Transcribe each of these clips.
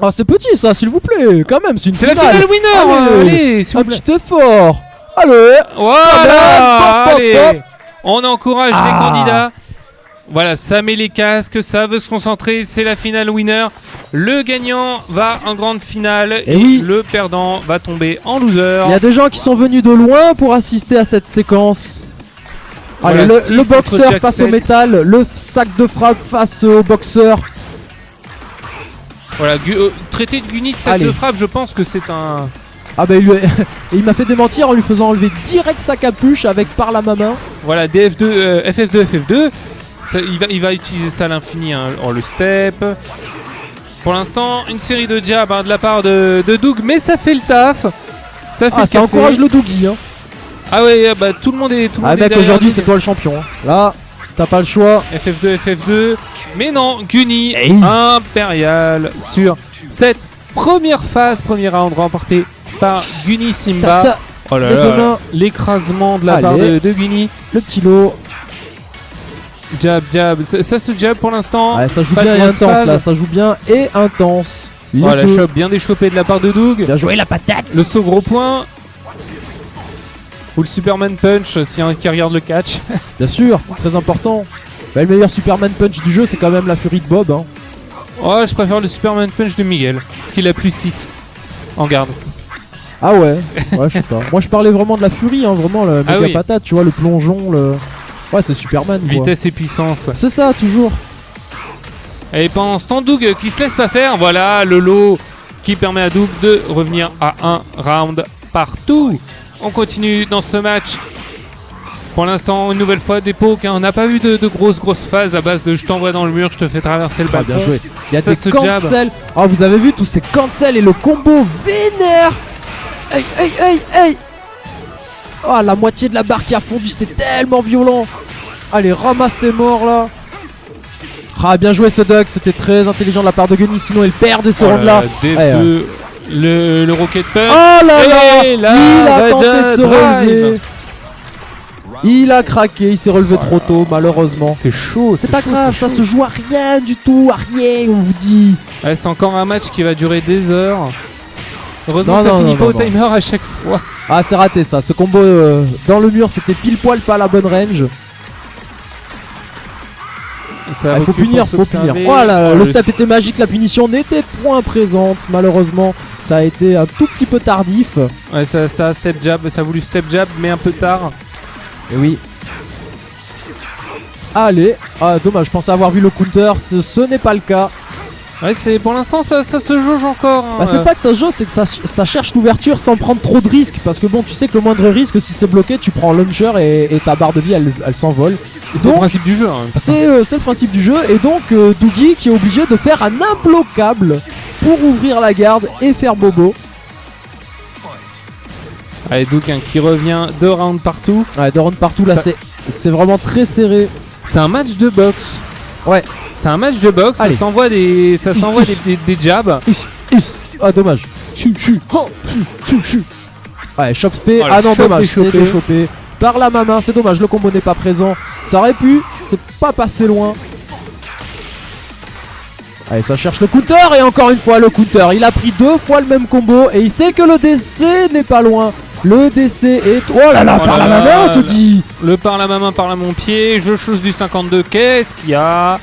Ah, c'est petit ça, s'il vous plaît, quand même, c'est une finale. C'est la finale winner. Allez, s'il un vous plaît. petit effort. Allez. Voilà. Hop, hop, Allez. hop. On encourage les Ah. candidats. Voilà, ça met les casques, ça veut se concentrer, c'est la finale winner. Le gagnant va en grande finale et oui. le perdant va tomber en loser. Il y a des gens qui sont venus de loin pour assister à cette séquence. Voilà, Allez, Steve le contre boxeur Jack face au Set. métal, le sac de frappe face au boxeur. Voilà, traité de Gunny de sac Allez. de frappe, je pense que c'est un... Ah bah il m'a fait démentir en lui faisant enlever direct sa capuche avec par la main. Voilà, DF2, FF2, FF2. Ça, il va utiliser ça à l'infini, hein. Oh, le step. Pour l'instant, une série de jabs hein, de la part de Doug, mais ça fait le taf. Ça fait Ah, le ça café. encourage le Doogie. Hein. Ah ouais, bah tout le monde est Ah mec, derrière aujourd'hui Doug. c'est toi le champion. Hein. Là, t'as pas le choix. FF2, FF2. Mais non, Gunny Hey. impérial sur cette première phase, premier round remporté par Gunny Simba. Ta-ta. Oh là Les deux là, mains. l'écrasement de la part Allez. de Gunny. Le petit lot. Jab, jab, ça se jab pour l'instant. Ouais, ça joue Pas de bien et grosse intense phase. là, ça joue bien et intense. Les Oh, la deux. chope bien déchopée de la part de Doug. Bien joué la patate. Le saut gros point. Ou le Superman Punch, s'il y en a qui regarde le catch. Bien sûr, très important. Bah, le meilleur Superman Punch du jeu c'est quand même la furie de Bob. Hein. Oh, je préfère le Superman Punch de Miguel. Parce qu'il a plus 6 en garde. Ah ouais, ouais je sais pas. Moi je parlais vraiment de la furie, hein, vraiment le Ah méga oui. patate, tu vois, le plongeon, le... Ouais c'est Superman quoi. Vitesse et puissance. C'est ça toujours. Et pendant ce temps, Doug qui se laisse pas faire. Voilà le lot qui permet à Doug de revenir à un round partout. On continue dans ce match. Pour l'instant, une nouvelle fois, des pokes. Hein. On n'a pas eu de grosses phases à base de je t'envoie dans le mur, je te fais traverser le Ah, balcon. bien joué. Il y a Ça des se jab. cancels. Oh vous avez vu tous ces cancels et le combo vénère. Hey hey hey hey. Oh la moitié de la barre qui a fondu, c'était tellement violent. Allez ramasse tes morts là. Ah bien joué ce Doug, c'était très intelligent de la part de Gunny, sinon il perdait ce Oh là round là. là, D2, le Rocket Punch. Oh là là, Et là, il a tenté de se drive. relever. Il a craqué, il s'est relevé trop tôt malheureusement. C'est chaud, C'est pas chaud, grave, c'est ça chaud. se joue à rien du tout, à rien on vous dit. Ouais, c'est encore un match qui va durer des heures. Heureusement Non, que ça non, finit non, pas non, au non. timer à chaque fois. Ah c'est raté ça, ce combo dans le mur c'était pile poil pas à la bonne range. Ça Il faut occupe punir, pour faut s'observer. punir. Oh là, Oh, le step était magique, la punition n'était point présente. Malheureusement, ça a été un tout petit peu tardif. Ouais, ça a step jab, ça a voulu step jab, mais un peu tard. Et oui. Allez, ah dommage, je pensais avoir vu le counter, ce n'est pas le cas. Ouais, c'est pour l'instant ça se jauge encore. Hein. Bah c'est pas que ça se joue, c'est que ça cherche l'ouverture sans prendre trop de risques. Parce que bon, tu sais que le moindre risque, si c'est bloqué, tu prends launcher et ta barre de vie elle s'envole. C'est le Donc, principe du jeu. Hein. c'est le principe du jeu. Et donc Doogie qui est obligé de faire un imbloquable pour ouvrir la garde et faire bobo. Allez, Doug hein, qui revient 2 rounds partout. Ouais, de round partout là, Ça- c'est vraiment très serré. C'est un match de boxe. Ouais. C'est un match de boxe, Allez. ça s'envoie des jabs. Ah dommage. Chu. Ouais, chop spé. Oh, Ah le non, chop dommage, c'est déchopé. déchopé. Par la main, c'est dommage, le combo n'est pas présent. Ça aurait pu, c'est pas passé loin. Allez, ça cherche le counter et encore une fois le counter. Il a pris 2 fois le même combo et il sait que le DC n'est pas loin. Le DC est... Oh là là, Oh par là la là, main, on te dit. Le par la main, par la mon pied. Je chose du 52. Qu'est-ce qu'il y a?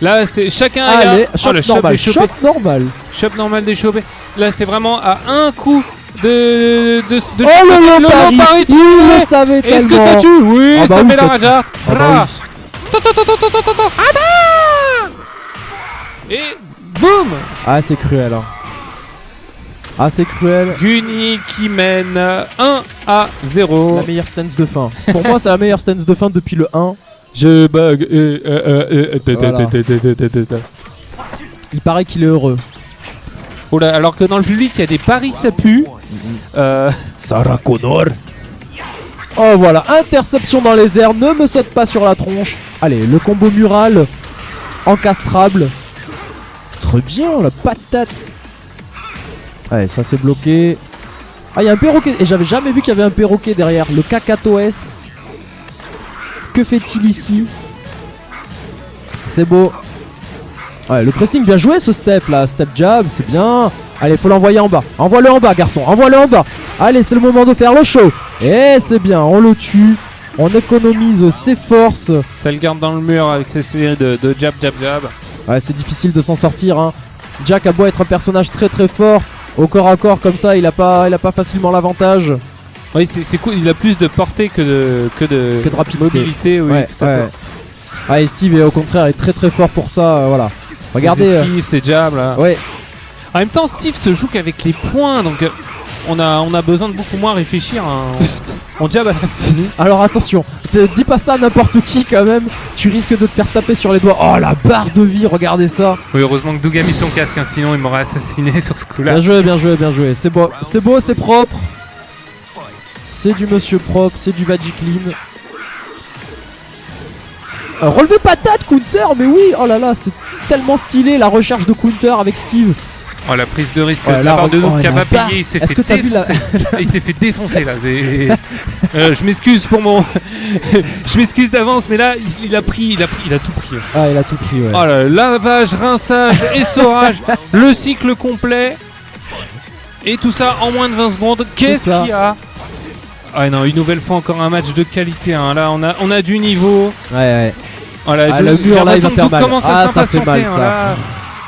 Là, c'est chacun. Allez, Oh, shot le chop normal, déchopé. shot normal. Chop normal déchopé. Là, c'est vraiment à un coup de Oh le Lolo pari, il le savait Est-ce que tellement. ça tue? Oui, Ah bah ça oui, met la ça raja. Ah bah Ra. oui. Et boum! Ah c'est cruel hein. Ah c'est cruel. Gunny qui mène 1 à 0. La meilleure stance de fin. Pour moi c'est la meilleure stance de fin depuis le 1. Je bug. Voilà. Il paraît qu'il est heureux. Oh là, alors que dans le public il y a des paris ça pue. Sarah Connor. Oh voilà, interception dans les airs, ne me saute pas sur la tronche. Allez, le combo mural encastrable. Très bien, la patate. Allez, ça c'est bloqué. Ah, il y a un perroquet. Et j'avais jamais vu qu'il y avait un perroquet derrière. Le Cacatoès. Que fait-il ici? C'est beau. Ouais, le pressing bien joué ce step là, step jab, c'est bien. Allez, faut l'envoyer en bas. Envoie-le en bas, garçon, envoie-le en bas. Allez, c'est le moment de faire le show. Et c'est bien, on le tue. On économise ses forces. Ça le garde dans le mur avec ses séries de jab, jab, jab. Ouais, c'est difficile de s'en sortir. Hein. Jack a beau être un personnage très très fort, au corps à corps comme ça, il a pas facilement l'avantage. Oui, c'est cool. Il a plus de portée que de rapidité. mobilité. Oui, Ouais, tout à fait. Ouais, et Steve est au contraire est très très fort pour ça. Voilà. Regardez. Ses esquives, ses jabs là. Ouais. En même temps, Steve se joue qu'avec les points, donc on a besoin de beaucoup moins réfléchir. Hein. On jab à la fin. Alors attention, dis pas ça à n'importe qui quand même. Tu risques de te faire taper sur les doigts. Oh la barre de vie, regardez ça. Oui, heureusement que Doug a mis son casque, hein, sinon il m'aurait assassiné sur ce coup-là. Bien joué, bien joué, bien joué. C'est beau, c'est propre. C'est du monsieur propre, c'est du Magic Clean. Relevé patate, counter, mais oui, oh là là, c'est tellement stylé la recherche de counter avec Steve. Oh la prise de risque Oh, de la part de Doug qui a la pas barre. payé, il s'est Est-ce fait que t'as vu la- défoncer. Il s'est fait défoncer là. Je m'excuse pour mon. Je m'excuse d'avance, mais là il a tout pris. Ah, il a tout pris, ouais. Oh là, lavage, rinçage, essorage, le cycle complet. Et tout ça en moins de 20 secondes. Qu'est-ce ça. qu'il y a? Ah non, une nouvelle fois encore un match de qualité. Hein. Là, on a du niveau. Ouais. Oh là, Ah, le mur, là, il va Doug faire mal. commence Ah, à ça fait mal, s'impatienter. ça. Là.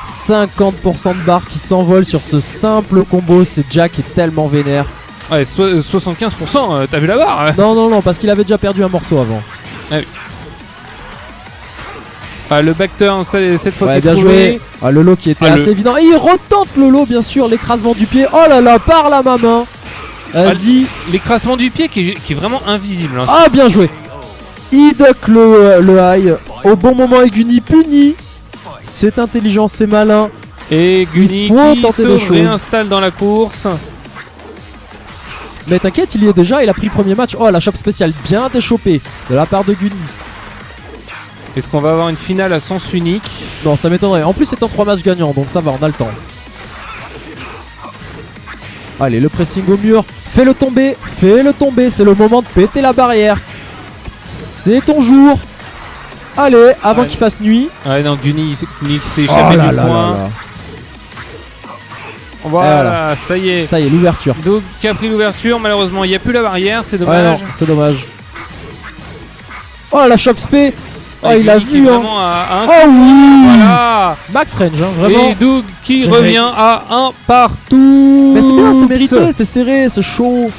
50% de barres qui s'envolent sur ce simple combo. C'est Jack qui est tellement vénère. Ouais, 75%, t'as vu la barre? Hein. Non, parce qu'il avait déjà perdu un morceau avant. Ah, le back turn, cette fois Ouais, qui est bien trouvé. joué. Ah, le low qui était assez évident. Et il retente le low, bien sûr. L'écrasement du pied. Oh là là, par la main. Vas-y. L'écrasement du pied qui est vraiment invisible. Hein. Ah, bien joué. Il duck le high. Au bon moment, Eguni puni. C'est intelligent, c'est malin. Et Guni Il faut qui tenter se des choses. réinstalle dans la course. Mais t'inquiète, il y est déjà. Il a pris le premier match. Oh, la chope spéciale bien déchopée de la part de Guni. Est-ce qu'on va avoir une finale à sens unique? Non, ça m'étonnerait. En plus, c'est en 3 matchs gagnants, donc ça va, on a le temps. Allez, le pressing au mur. Fais-le tomber. C'est le moment de péter la barrière. C'est ton jour. Allez, avant qu'il fasse nuit. Ouais, non, Guni qui s'est échappé du point. Voilà, ça y est. Ça y est, l'ouverture. Donc, qui a pris l'ouverture. Malheureusement, il n'y a plus la barrière. C'est Ouais, dommage. non, c'est dommage. Oh, la chope spé. Oh, Et il a Guni qui est vu, hein. vraiment à un. Oh oui. Voilà. Max range, hein, vraiment. Et Doug qui GG. revient à un partout. Mais c'est bien, c'est mérité, c'est serré, c'est chaud.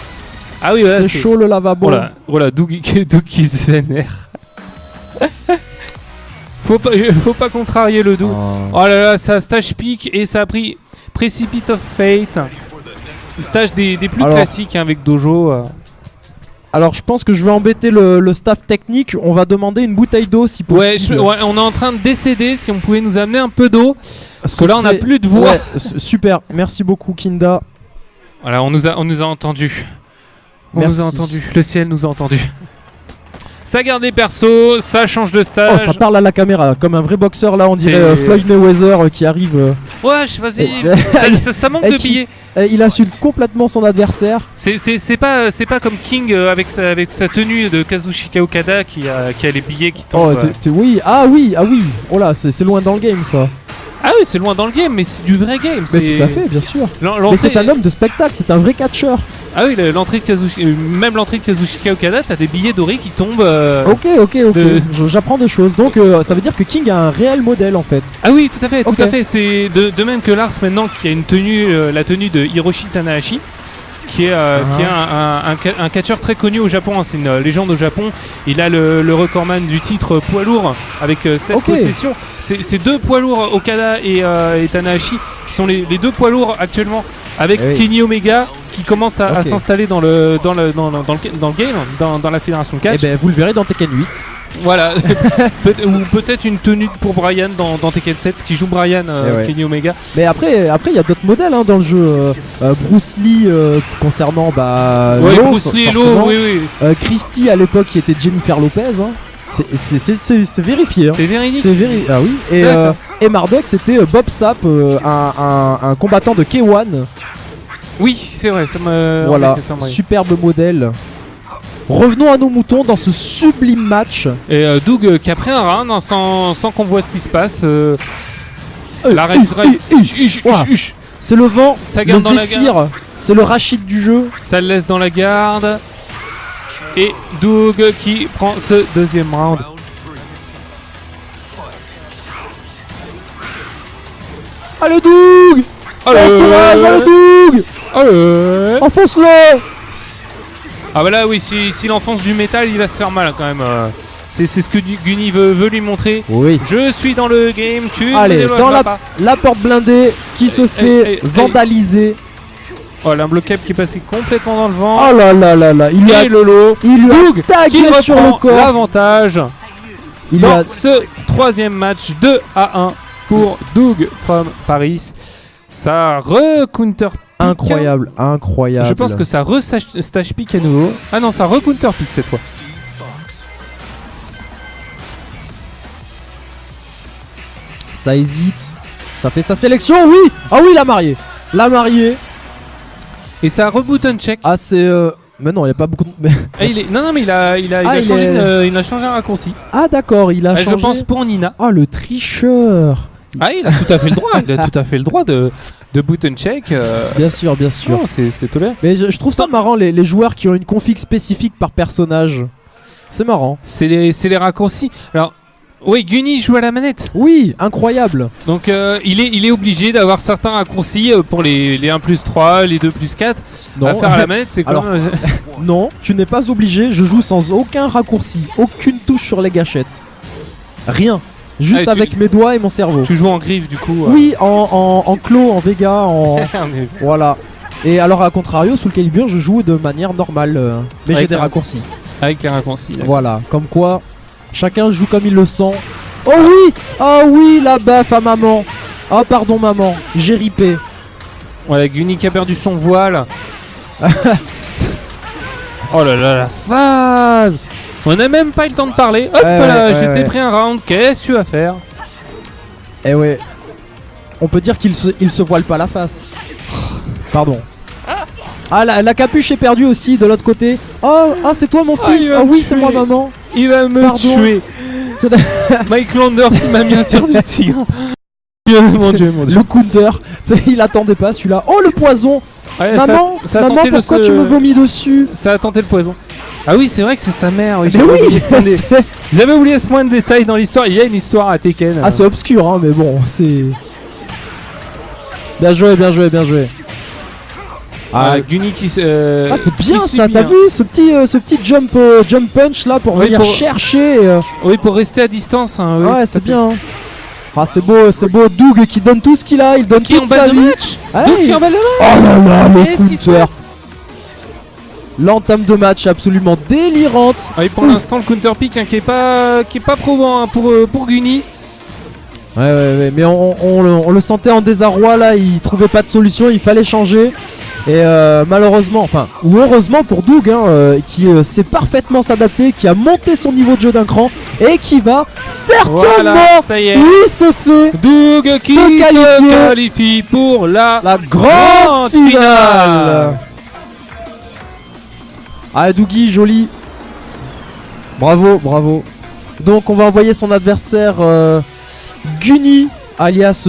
Ah oui, voilà, c'est chaud le lavabo. Voilà, Doug qui se vénère. Faut pas contrarier le Doug. Oh. Oh là là, ça stage pique et ça a pris Precipice of Fate. Le stage des plus Alors. classiques hein, avec Dojo. Alors, je pense que je vais embêter le staff technique. On va demander une bouteille d'eau si Ouais, possible. on est en train de décéder. Si on pouvait nous amener un peu d'eau. Parce que là, on n'a serait- plus de voix. Ouais, super, merci beaucoup Kinda. Voilà, on nous a entendus. On Merci. nous a entendus. Le ciel nous a entendus. Ça garde les persos, ça change de stage. Oh, ça parle à la caméra, comme un vrai boxeur là, on dirait C'est- Floyd Mayweather qui arrive. Ouais, vas-y. Ça manque Et de qui- billets. Il insulte complètement son adversaire. C'est pas comme King avec sa tenue de Kazushika Okada qui a les billets qui Oh, tombent. oui. Oh là, c'est loin dans le game ça. Ah oui, c'est loin dans le game, mais c'est du vrai game. Mais tout à fait, bien sûr. Mais c'est un homme de spectacle, c'est un vrai catcheur. Ah oui, l'entrée de même l'entrée de Kazushika Okada, t'as des billets dorés qui tombent. Ok. de- J'apprends des choses. Donc ça veut dire que King a un réel modèle en fait. Ah oui, tout à fait, Ok. tout à fait. C'est de même que Lars maintenant qui a une tenue, la tenue de Hiroshi Tanahashi, qui est un catcheur très connu au Japon. Hein. C'est une légende au Japon. Il a le recordman du titre poids lourd avec 7 Ok. possessions. C'est deux poids lourds, Okada et Tanahashi, qui sont les deux poids lourds actuellement, avec Eh oui. Kenny Omega qui commence à Ok. s'installer dans le game, dans la fédération de Et catch. ben vous le verrez dans Tekken 8. Voilà. Ou peut-être une tenue pour Brian dans Tekken 7 qui joue Brian, Eh ouais. Kenny Omega. Mais après il y a d'autres modèles hein, dans le jeu. Bruce Lee concernant Ouais, Law, Bruce Lee et forcément. Law, oui. Christy à l'époque qui était Jennifer Lopez. Hein. C'est vérifié. Hein. C'est véridique. Ah oui. D'accord. Et Marduk c'était Bob Sapp, un combattant de K1. Oui, c'est vrai, ça me. Voilà, en effet, ça me- superbe modèle. Revenons à nos moutons dans ce sublime match. Et Doug qui a pris un round hein, sans qu'on voit ce qui se passe. La Red C'est le vent, Ça le garde dans la Zéphyr, c'est le Rachid du jeu. Ça le laisse dans la garde. Et Doug qui prend ce deuxième round. Allez Doug, courage, allez Doug, enfonce-le. Ah bah là oui, s'il enfonce du métal, il va se faire mal quand même. C'est ce que Gunny veut lui montrer. Oui. Je suis dans le game, tu Allez, me dans pas. la porte blindée qui se fait vandaliser. Oh, l'unblockable qui est passé complètement dans le vent. Oh là là là là, il lui a Lolo Doug tagué qui sur le reprend corps. l'avantage Il dans a ce troisième match 2-1 pour Doug from Paris. Ça re-counter pick. incroyable. Je pense que ça re-stage pick à nouveau. Ah non, ça re-counter pick cette fois. Ça hésite. Ça fait sa sélection, oui. Ah oui, la mariée. Et ça re-button check. Ah c'est mais non, il y a pas beaucoup de Ah, non mais il a changé un raccourci. Ah d'accord, il a Ah, changé. je pense pour Nina. Oh le tricheur. Ah, il a tout à fait le droit. Il a tout à fait le droit de button check. Bien sûr, bien sûr. Non, c'est toléré. Mais je trouve ça marrant les joueurs qui ont une config spécifique par personnage. C'est marrant. C'est les raccourcis. Alors, oui, Gunny joue à la manette. Oui, incroyable. Donc, il est obligé d'avoir certains raccourcis pour les 1+3, les 2+4 Non. à faire à la manette. C'est Alors, comme. Non, tu n'es pas obligé. Je joue sans aucun raccourci, aucune touche sur les gâchettes. Rien. Juste Ah, tu- avec mes doigts et mon cerveau. Tu joues en griffe du coup. Oui, en Clo, en Vega, en. Mais- Voilà. Et alors, à contrario, sous le Calibur, je joue de manière normale. Mais j'ai Avec des un- raccourcis. Avec les raccourcis. d'accord. Voilà, comme quoi, chacun joue comme il le sent. Oh oui, la baffe à maman. Oh pardon maman, j'ai ripé. Voilà, Gunny qui a perdu son voile. Oh là là, la phase. On n'a même pas eu le temps de parler. Hop là, ouais, j'étais ouais. pris un round. Qu'est-ce que tu vas faire? Eh ouais. On peut dire qu'il se voile pas la face. Pardon. Ah la capuche est perdue aussi de l'autre côté. Oh c'est toi mon Ah, fils. il va Oh me oui c'est tuer. moi maman. Il va me Pardon. tuer. C'est- Mike Landers, il m'a mis un tir du tigre. Mon dieu, mon dieu. Le counter. Tu sais, il attendait pas celui-là. Oh le poison. Ouais, Maman, ça a maman tenté le pourquoi se- tu me vomis dessus? Ça a tenté le poison. Ah oui, c'est vrai que c'est sa mère. Oui, Mais j'avais oui oublié ce point de- c'est- J'avais oublié ce point de détail dans l'histoire. Il y a une histoire à Tekken. Ah c'est obscur hein mais bon c'est. Bien joué, bien joué, bien joué. Ah, Gunny qui Ah c'est bien qui ça, subit, t'as hein. vu ce petit jump punch là pour Oui, venir pour- chercher Oui, pour rester à distance. Hein, oui, ouais tout c'est à fait. bien. Ah c'est beau Doug qui donne tout ce qu'il a, il donne Qui est en toute sa balle de vie. match. Ouais. Donc qui est en balle de Oh match. là là le Qu'est-ce qui se counter. passe? L'entame de match absolument délirante. Ah oui, pour l'instant, le counter pick hein, qui est pas probant hein, pour Gunny. Ouais mais on le sentait en désarroi là, il trouvait pas de solution, il fallait changer. Et malheureusement, enfin, ou heureusement pour Doug qui sait parfaitement s'adapter, qui a monté son niveau de jeu d'un cran et qui va certainement, Voilà, ça y est. oui c'est fait, Doug Se qui se qualifier. qualifie pour la la grande Grande finale. Ah Dougie, joli. Bravo. Donc on va envoyer son adversaire Gunny alias